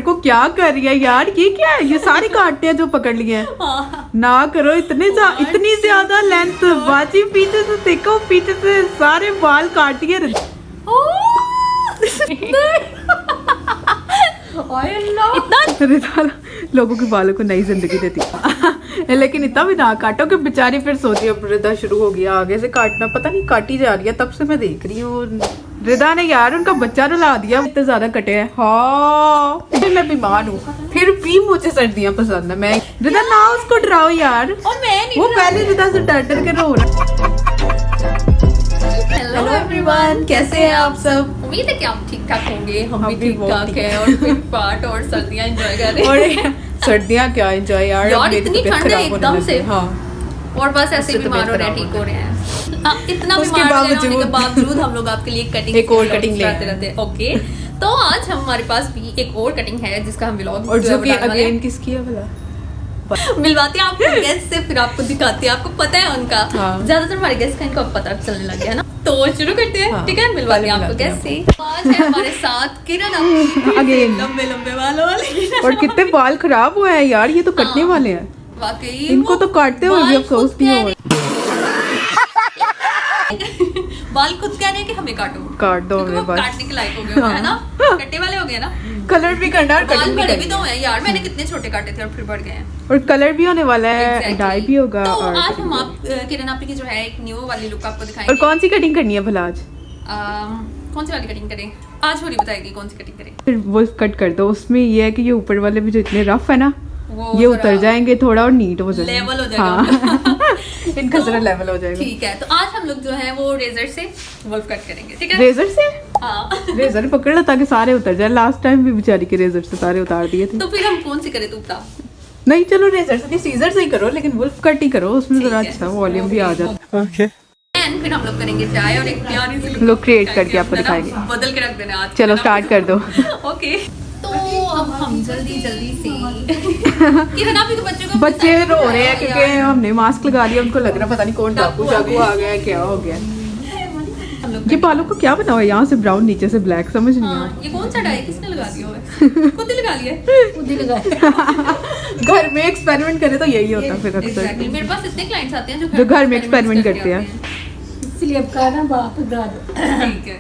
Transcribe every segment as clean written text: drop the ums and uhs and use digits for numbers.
को क्या कर रही है यार, ये क्या है? ये सारे काटते हैं जो पकड़ लिए हैं। ना करो इतनी ज्यादा लेंथ बाजी। पीछे से देखो, पीछे से सारे बाल काटिए। इतना लोगों के बालों को नई जिंदगी देती है। लेकिन इतना भी ना काटो कि बेचारी फिर सोची अब रिदा शुरू हो गया आगे से काटना। पता नहीं काटी जा रही है, तब से मैं देख रही हूँ। रिदा ने यार उनका बच्चा रुला दिया, इतने ज्यादा कटे हैं। हाँ मैं बीमार हूँ, फिर भी मुझे सर्दियाँ पसंद है। मैं रिदा ना उसको डराओ यार, और मैं नहीं, वो पहले रिदा से डर के रो रहा। हेलो एवरीवन, कैसे हैं आप सब? उम्मीद है कि आप ठीक ठाक होंगे। हम भी ठीक ठाक हैं और फिर पार्ट और सर्दियाँ एंजॉय कर रहे हैं। और सर्दियाँ क्या एंजॉय यार, इतनी ठंड है एकदम से। हाँ, और बस ऐसे बीमार हो रहे हैं, ठीक हो रहे हैं। इतना बीमार होने के बावजूद हम लोग आपके लिए एक और कटिंग लाते रहते हैं। ओके, तो आज हमारे पास भी एक और कटिंग है जिसका हम व्लॉग, और जो कि अगेन किसकी है भला, मिलवाते हैं आपको गेस्ट से, फिर आपको दिखाते हैं। आपको पता है उनका, ज्यादातर हमारे गेस्ट का इनको पता चलने लग गया है ना। तो शुरू करते हैं, ठीक है? मिलवाते हैं आपको गेस्ट से। आज है हमारे साथ किरण, अगेन लंबे बालों वाले। और कितने बाल खराब हुए हैं यार, ये तो कटने वाले हैं वाकई। इनको तो काटते हुए भी अफसोस नहीं हो। बाल खुद कह रहे हैं कि हमें काट दो हमें, बस काटने के लायक हो गए है ना, कट्टे वाले हो गए ना। कलर भी करना और बाल बड़े भी तो हैं यार, मैंने कितने छोटे काटे थे और फिर बढ़ गए हैं। और कलर भी होने वाला है, डाई भी होगा। तो और आज हम आप किरण आपकी की जो है एक न्यू वाली लुक आपको दिखाएंगे। और कौन सी कटिंग करनी है भला आज? कौन सी वाली कटिंग करें? आज होली बताएगी कौन सी कटिंग करें। फिर वो कट कर दो। उसमें ये है कि ये ऊपर वाले भी जो इतने रफ है ना, ये उतर जाएंगे थोड़ा और नीट हो जाएंगे, लेवल हो जाएगा। हाँ। इनका जरा लेवल हो जाएगा। ठीक है, तो आज हम लोग जो है वो रेजर से वुल्फ कट करेंगे, ठीक है? रेजर से? हाँ। रेजर पकड़ लो ताकि सारे उतर जाए। लास्ट टाइम भी बेचारी के रेजर से सारे उतार दिए थे। तो फिर हम कौन सी करें, तू बता। नहीं चलो रेजर से नहीं, सीजर से ही करो, लेकिन वुल्फ कट ही करो, उसमें जरा अच्छा वॉल्यूम भी आ जाता है। ओके, फिर हम लोग करेंगे चाय और एक प्यारी सी लुक लोग क्रिएट करके आपको दिखाएंगे। बदल के रख देना आज। चलो स्टार्ट कर दो। ओके, तो अब हम जल्दी से किरण आप के बच्चों को, बच्चे रो रहे हैं क्योंकि हमने मास्क लगा लिया। उनको लग रहा पता नहीं कौन डाकू आ गया, क्या हो गया। ये बालों को क्या बनाओ, यहाँ से ब्राउन नीचे से ब्लैक, समझ नहीं आ। ये कौन सा डाई किसने लगा दिया है? खुद ही लगा लिया, खुद ही लगा। घर में एक्सपेरिमेंट करे तो यही होता फिर अक्सर। मेरे पास इतने क्लाइंट्स आते हैं जो घर में एक्सपेरिमेंट करते हैं, इसलिए अब का ना बात गा दो। ठीक है,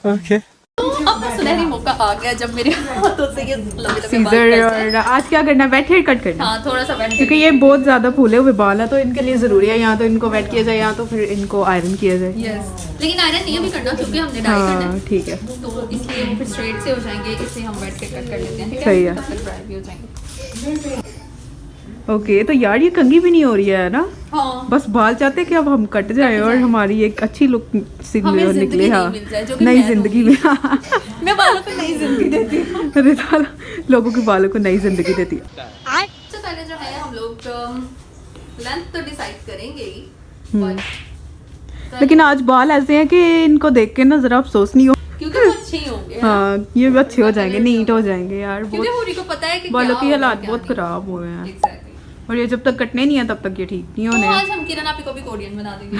ओके। तो अब सुनहरी मौका आ गया जब मेरे हाथों से ये सीजर। और आज क्या करना है, वेट हेयर कट करना। हाँ, थोड़ा सा वेट, क्योंकि ये बहुत ज्यादा फूले हुए बाल है तो इनके लिए जरूरी है या तो इनको वेट किया जाए या तो फिर इनको आयरन किया जाए। यस, लेकिन आयरन नहीं भी करना क्योंकि हमने डाई करना है। ठीक है, तो इसलिए वो फिर स्ट्रेट से हो जाएंगे, इसलिए हम वेट हेयर कट कर लेते हैं। सही है, तब तक ड्राई भी हो जाएंगे। ओके। तो यार ये कंघी भी नहीं हो रही है ना। हाँ, बस बाल चाहते कि अब हम कट जाए और हमारी एक अच्छी लुक निकले। हाँ, नई जिंदगी में। मैं बालों को नई जिंदगी देती हूँ। रिदा लोगों के बालों को नई जिंदगी देती है। सबसे पहले जो है हम लोग लेंथ तो डिसाइड करेंगे ही, लेकिन आज बाल ऐसे हैं कि इनको देख के ना जरा अफसोस नहीं हो, क्योंकि वो अच्छे ही होंगे। हाँ, ये भी अच्छे हो जाएंगे, नीट हो जाएंगे यार। क्योंकि होली को पता है कि बालों की हालात बहुत खराब हुए हैं। और ये जब तक कटने नहीं है तब तक ये ठीक नहीं होने। तो आज हम किरण आपी को भी कोरियन बना देंगे।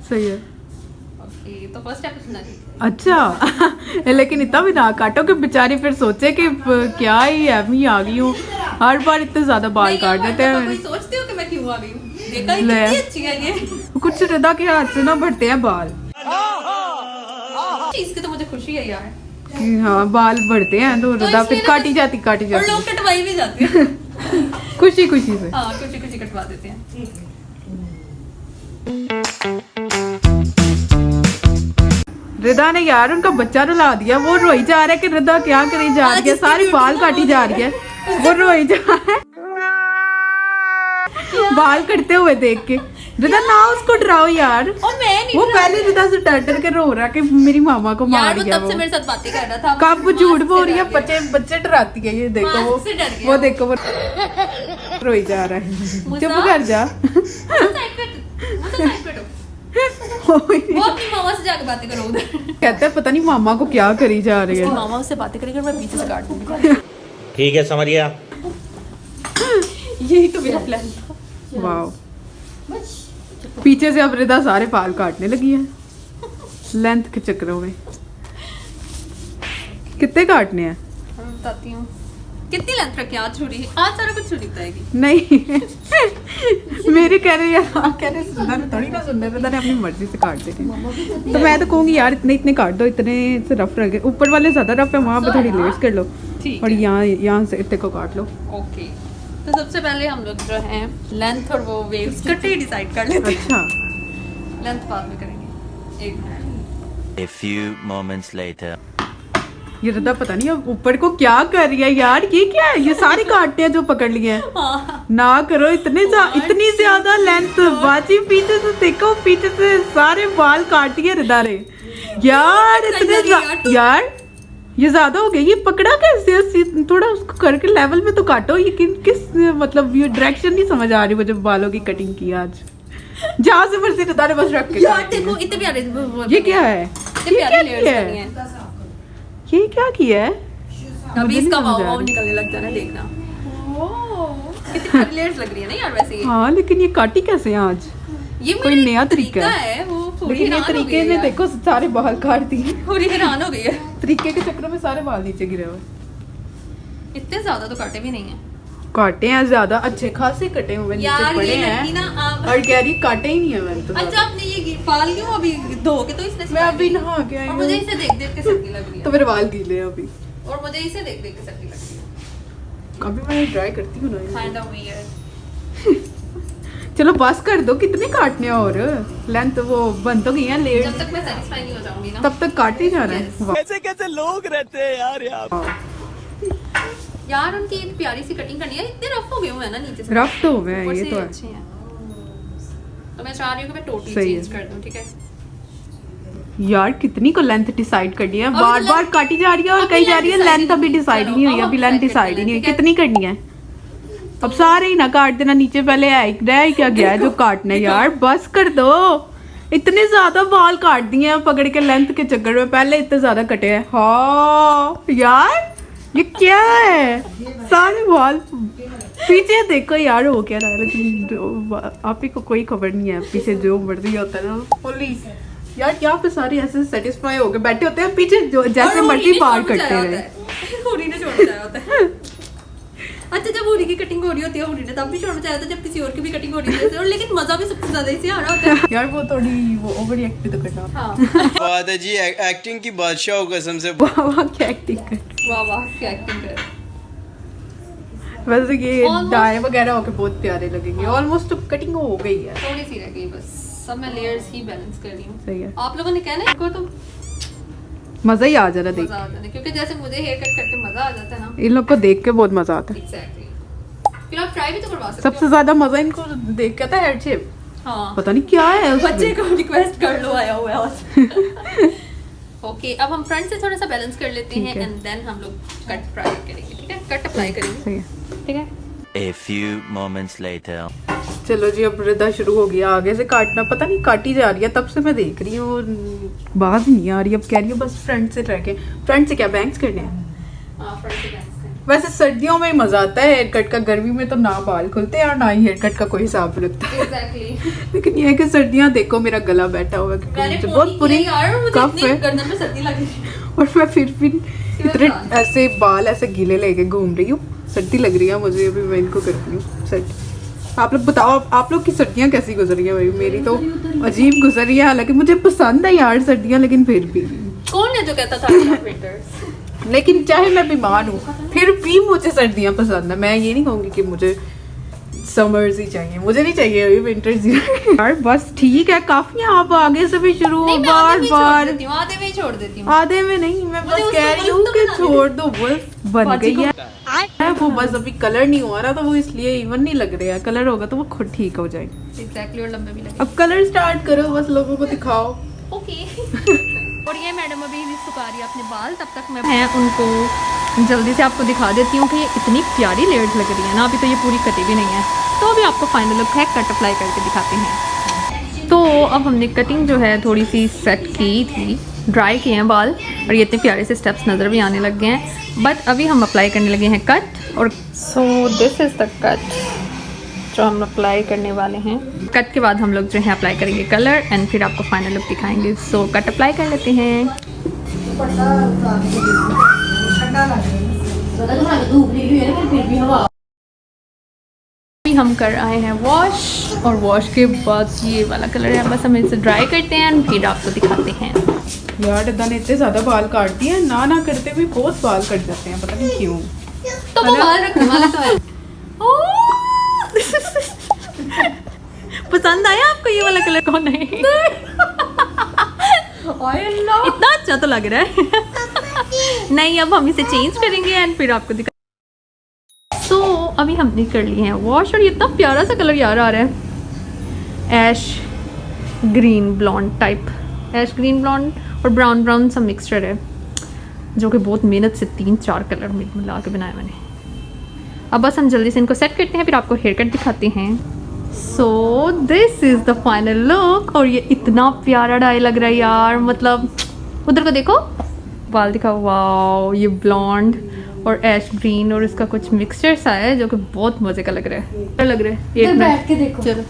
सही है। ओके, तो फर्स्ट एपिसोड अच्छा। लेकिन इतना भी ना काटो कि बेचारी फिर सोचे कि क्या ही है, आ गई हूँ। हर बार इतने ज्यादा बाल काट देते हैं। सोचते हो कि मैं क्यों आ गई हूँ? देखा कितनी अच्छी है ये। कुछ रिदा के हाथ से ना बढ़ते हैं बाल। चीज की तो मुझे खुशी है यार। हाँ, बाल बढ़ते हैं तो रिदा फिर काटी जाती और लोग कटवाई भी जाते हैं। खुशी खुशी से। हाँ, खुशी कटवा देते हैं। रिदा ने यार उनका बच्चा रुला दिया। वो रोई जा रहा है कि रिदा क्या करी जा रही है, सारी बाल काटी जा रही है। वो रोई जा रहा है बाल कटते हुए देख के। रिदा ना उसको डराओ यार, और मैं नहीं, वो पहले रिदा से डर के रो रहा कि मेरी मामा को मार गया। तब से मेरे साथ बातें कर रहा था। कब झूठ बोल रही है, बच्चे डराती है। ये देखो वो देखो वो रोई जा रहा है। चुप कर जा। वो अपनी मामा से जाके बातें करो उधर। कहता है पता नहीं मामा को क्या करी जा रही है। मामा उससे बातें करेगी और मैं पीछे से काट दूंगी। ठीक है, समझ गया। यही तो मेरा प्लान था। वाओ, पीछे से अब रिदा सारे बाल काटने लगी है लेंथ के चक्करों में। कितने काटने हैं? मैं बताती हूँ कितनी लेंथ रखी आज छुरी, आज सारा कुछ छुरी बताएगी। नहीं मेरे कह रहे यार कह रहे सुंदर थोड़ी ना सुंदर रिदा ने अपनी मर्जी से काट देते तो मैं तो कहूँगी यार इतने इतने काट दो, इतने से रफ रह गए, ऊपर वाले ज्यादा रफ है वहाँ पे थोड़ी लेस कर लो और यहाँ से इतने को काट लो। ओके तो सबसे पहले हम लोग जो है लेंथ और वो वेव्स कटे डिसाइड कर लेते हैं। अच्छा लेंथ बाद में करेंगे। एक minute. A few moments later. ये रिदा पता नहीं अब ऊपर को क्या कर रही है यार, ये क्या है, ये सारे काटते हैं जो पकड़ लिए हैं। हाँ। ना करो इतनी ज्यादा लेंथ बाजी, पीछे से देखो, पीछे से सारे बाल काटिए रिदा ने यार, इतने यार ये ज्यादा हो गया, ये पकड़ा कैसे, थोड़ा उसको करके लेवल में तो काटो, ये किस मतलब ये डायरेक्शन नहीं समझ आ रही मुझे बालों की कटिंग की आज, जहाँ से मर्जी रिदा ने बस रख के यार देखो इतने प्यारे ये क्या है, इतने प्यारे लेयर्स बनी हैं। ये क्या किया है, अभी इसका वाव निकलने लग जाना, देखना कितनी प्यारी लेयर्स लग रही है ना यार वैसे ये। हाँ लेकिन ये काटी कैसे हैं आज, ये कोई नया तरीका है वो थोड़ी लेकिन ये हैरान हो तरीके गई में है। देखो सारे बाल काट दिए, थोड़ी हैरान हो गई है, तरीके के चक्कर में सारे बाल नीचे गिरे हुए, इतने ज्यादा तो काटे भी नहीं है काटे हैं ज्यादा, अच्छे खासे कटे हुए नीचे यार। पड़े ये हैं लड़की ना आप और कह रही काटे ही नहीं है मैंने तो। अच्छा आपने ये बाल क्यों अभी धो के तो इसने मैं अभी नहा के आई और हूँ मुझे इसे देख देख के सर्दी लग रही तो है, मेरे बाल गीले हैं अभी, और मुझे इसे देख देख के सर्दी लग रही है। अभी मैं ट्राई करती हूँ ना। Kind of weird. चलो बस कर दो, कितने काटने हैं और लेंथ वो बन तो गई है लेट, जब तक मैं सैटिस्फाई नहीं हो जाऊंगी ना तब तक काटे जा रहे हैं। वाह। कैसे कैसे लोग रहते हैं यार यहाँ। यार उनकी एक प्यारी सी कटिंग करनी है, इतने रफ हो गए हुए हैं ना नीचे से, रफ तो हुए हैं, ऊपर ये से तो है। अच्छे हैं। तो मैं चाह रही हूँ कि मैं टोटली सही चेंज है। कर दूं, ठीक है। यार कितनी को लेंथ डिसाइड करनी है, अभी बार तो बार length- काटी जा रही है और अभी कही जा रही है length लेंथ अभी डिसाइड चलो, नहीं हुई, अब अभी हम लेंथ decide डिसाइड ही नहीं हुई, करते हैं, कितनी करनी है अब सारे ही ना काट देना, नीचे पहले रह क्या गया है जो काटना है यार, बस कर दो, इतने ज्यादा बाल काट दिए हैं पकड़ के लेंथ के चक्कर में, पहले इतने ज्यादा कटे हैं। हाँ यार ये क्या है, सारे बाल पीछे देखो यार हो क्या रहा है, लेकिन आप ही को कोई खबर नहीं है पीछे जो मर्जी होता है ना फुली यार, यहाँ पे सारे ऐसे सेटिस्फाई हो गए बैठे होते हैं पीछे जो जैसे मर्जी पार करते रहे। हुरी ने छोड़ मचाया होता है। अच्छा जब हुरी की कटिंग हो रही होती है हुरी ने तब भी छोड़ मचाया होता है, जब किसी और की भी कटिंग हो रही होती है, और लेकिन मजा भी सबसे ज्यादा इसे आ रहा होता है। यार वो थोड़ी वो ओवर एक्ट भी तो करना। हाँ बात है जी, एक्टिंग की बादशाह हो कसम से। वाह वाह क्या एक्टिंग कर, वाह वाह क्या एक्टिंग कर। वैसे ये Almost- डाई वगैरह होके बहुत प्यारे लगेंगे, ऑलमोस्ट कटिंग हो गई है। थोड़ी सी रह गई बस, सब मैं लेयर्स ही बैलेंस कर रही हूँ। सही है, आप लोगों ने कहना है इनको तो मजा ही आ जा रहा देख, मजा आ जाता है, क्योंकि जैसे मुझे हेयर कट करके मजा आ जाता है ना। इन लोग को देख के बहुत मजा आता है। एग्जैक्टली। फिर आप ट्राई भी तो करवा सकते सबसे हो। ज्यादा मजा इनको देख के आता है हेड शेप, हाँ पता नहीं क्या है उसमें। बच्चे को रिक्वेस्ट कर लो आया हुआ है आज। ओके अब हम फ्रंट से थोड़ा सा बैलेंस कर लेते ठीक हैं है। एंड देन हम लोग कट अप्लाई करेंगे, ठीक है, कट अप्लाई करेंगे, सही है। ठीक है। A few moments later. चलो जी अब रिदा शुरू हो गया आगे से काटना, पता नहीं काटी जा रही है तब से मैं देख रही हूँ, बात नहीं आ रही, अब कह रही हूँ बस फ्रंट से रह के, फ्रंट से क्या बैंग्स करने हैं। हाँ फ्रंट से बैलेंस करें। वैसे सर्दियों में ही मजा आता है हेयर कट का, गर्मी में तो ना बाल खुलते हैं और ना ही हेयर कट का कोई हिसाब लगता है। एग्जैक्टली। लेकिन ये है कि सर्दियाँ देखो मेरा गला बैठा हुआ है क्योंकि मैंने मुझे फोन बहुत किया बुरी यार, मुझे कफ इतनी है गर्दन में सर्दी लग रही है। और मैं फिर भी इतने बात। ऐसे बाल ऐसे गीले लेके घूम रही हूँ, सर्दी लग रही है मुझे, अभी मैं इनको करती हूँ सेट। आप लोग बताओ आप लोग की सर्दियाँ कैसी गुजर रही है भाई, मेरी तो अजीब गुजर रही है, हालांकि मुझे पसंद है यार सर्दियाँ, लेकिन फिर भी कौन है जो कहता था विंटर्स? लेकिन चाहे मैं बीमार हूँ फिर भी मुझे सर्दियाँ पसंद है, मैं ये नहीं कहूँगी कि मुझे समर्स ही चाहिए, मुझे नहीं चाहिए अभी विंटर्स यार। बस ठीक है काफी है, आप आगे से भी शुरू नहीं, मैं बार बार आधे में ही छोड़ देती हूँ। आधे में नहीं, मैं मुझे बस उसको कह रही हूँ वुल्फ तो कि बना छोड़ दो, वुल्फ बन बाजी गई है वो, बस अभी कलर नहीं हुआ ना तो वो इसलिए इवन नहीं लग रहा है, कलर होगा तो वो खुद ठीक हो जाएगी। एग्जैक्टली, और लंबे भी लगे। अब कलर स्टार्ट करो, बस लोगों को दिखाओ। ओके। और ये मैडम अभी भी सुखा रही है अपने बाल, तब तक मैं उनको जल्दी से आपको दिखा देती हूँ कि ये इतनी प्यारी लेयर्स लग रही है ना, अभी तो ये पूरी कटी भी नहीं है, तो अभी आपको फाइनल लुक है कट अप्लाई करके दिखाते हैं। तो अब हमने कटिंग जो है थोड़ी सी सेट की थी, ड्राई किए हैं बाल, और ये इतने प्यारे से स्टेप्स नज़र भी आने लग गए हैं, बट अभी हम अप्लाई करने लगे हैं कट। और so this is the cut जो हम अप्लाई करने वाले हैं। कट के बाद हम लोग जो है अप्लाई करेंगे कलर एंड फिर आपको फाइनल लुक दिखाएंगे। सो कट अप्लाई कर लेते हैं। फिर भी हवा। अभी हम कर आए हैं वॉश, और वॉश के बाद ये वाला कलर है, बस हम इसे ड्राई करते हैं और फिर आपको दिखाते हैं। यार रिदा ने इतने ज्यादा बाल काट दिए, ना करते हुए बहुत बाल कट जाते हैं, पता नहीं क्यों। तो वो बाल रखने वाला तो है। पसंद आया आपको ये वाला कलर? कौन नहीं? इतना अच्छा तो लग रहा है। नहीं, अब हम इसे चेंज करेंगे एंड फिर आपको दिखा। तो अभी हमने कर लिए हैं वॉश, और ये इतना प्यारा सा कलर यार आ रहा है, ऐश ग्रीन ब्लॉन्ड टाइप, ऐश ग्रीन ब्लॉन्ड और ब्राउन ब्राउन सा मिक्सचर है, जो कि बहुत मेहनत से 3-4 कलर मिला के बनाया मैंने। अब बस हम जल्दी से इनको सेट करते हैं, फिर आपको हेयर कट दिखाते हैं। So this is the final look, और ये इतना प्यारा डाई लग रहा है यार, मतलब उधर को देखो, बाल दिखाओ, वाओ ये ब्लॉन्ड और ऐश ग्रीन और इसका कुछ मिक्सचर सा है जो कि बहुत मज़े का लग रहा है। क्या लग रहा है? एक बैठ के देखो। चलो,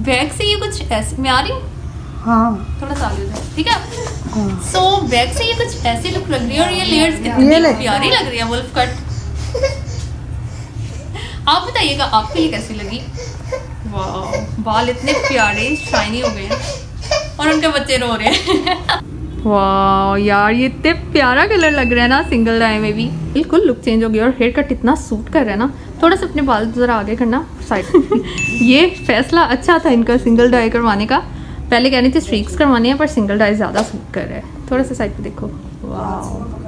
बैक से ये कुछ ऐसे मैं आ रही हूँ, हाँ थोड़ा सा आगे हो जाओ, ठीक है। सो बैक से ये कुछ ऐसी लुक लग रही है, और ये लेयर्स कितनी प्यारी लग रही है, वुल्फ कट। आप बताइएगा आपको ये कैसी लगी? वाह, बाल इतने प्यारे शाइनी हो गए हैं, और उनके बच्चे रो रहे हैं। वाह यार, ये इतने प्यारा कलर लग रहा है ना सिंगल डाई में भी। बिल्कुल लुक चेंज हो गया, और हेयर कट इतना सूट कर रहा है ना। थोड़ा सा अपने बाल जरा आगे करना साइड। ये फैसला अच्छा था इनका सिंगल डाई करवाने का। पहले कहनी थी स्ट्रीक्स करवानी है, पर सिंगल डाई ज़्यादा सूट कर रहा है। थोड़ा सा साइड पे देखो, वाह।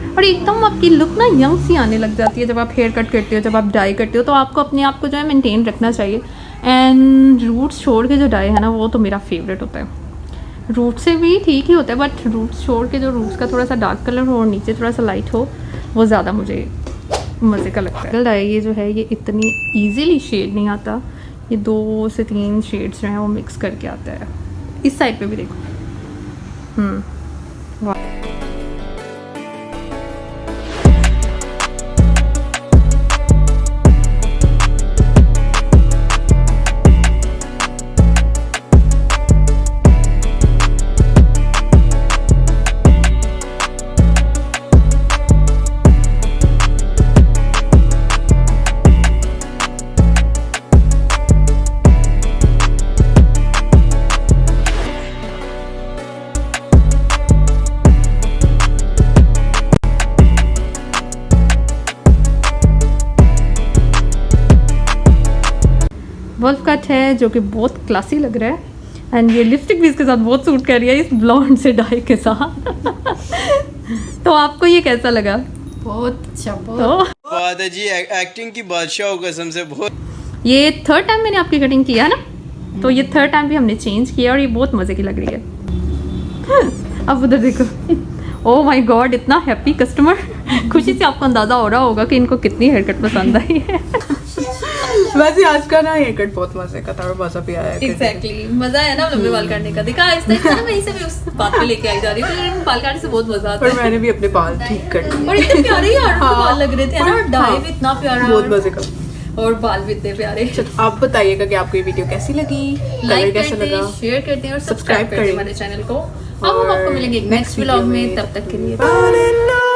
और एकदम आपकी लुक ना यंग सी आने लग जाती है जब आप हेयर कट करते हो, जब आप डाई करते हो। तो आपको अपने आप को जो है मेंटेन रखना चाहिए। एंड रूट्स छोड़ के जो डाई है ना, वो तो मेरा फेवरेट होता है। रूट से भी ठीक ही होता है, बट रूट्स छोड़ के जो रूट्स का थोड़ा सा डार्क कलर हो और नीचे थोड़ा सा लाइट हो, वो ज़्यादा मुझे मज़े का लगता है। डाई ये जो है, ये इतनी ईजीली शेड नहीं आता, ये 2 से 3 शेड्स जो हैं वो मिक्स करके आता है। इस साइड पे भी देखो, वाह। वुल्फ कट है जो कि बहुत क्लासी लग रहा है, एंड ये लिपस्टिक भी इसके साथ बहुत सूट कर रही है इस ब्लॉन्ड से डाई के साथ। तो आपको ये कैसा लगा? बहुत अच्छा, तो बात है जी, एक्टिंग की बादशाह हो कसम से। बहुत ये 3rd टाइम मैंने आपकी कटिंग किया है ना, तो ये 3rd टाइम भी हमने चेंज किया, और ये बहुत मज़े की लग रही है। अब उधर देखो, ओह माय गॉड, इतना हैप्पी कस्टमर। खुशी से आपको अंदाज़ा हो रहा होगा कि इनको कितनी हेयर कट पसंद आई है। वैसे आज का ना हेयर कट बहुत मजे का था और मजा भी आया। एग्जैक्टली, मजा है ना लंबे बाल काटने का। देखा इस तरह से ना, मैं इसे भी उस बात पे लेके आई जा रही हूँ, तो बाल काटने से बहुत मजा आता पर है। मैंने भी अपने बाल ठीक कर दिए और इतने प्यारे यार उनके हाँ। बाल लग रहे थे ना, और डाई हाँ, भी इतना प्यारा, बहुत मजे का। और बाल भी इतने प्यारे। चलो आप बताइएगा कि आपको ये वीडियो कैसी लगी, कलर लाइक कैसा करते लगा। हैं, शेयर करते हैं और सब्सक्राइब सब्सक्राइब करते हैं करें। हमारे चैनल को। अब हम और आपको मिलेंगे नेक्स्ट next व्लॉग video में, में। तब तक के लिए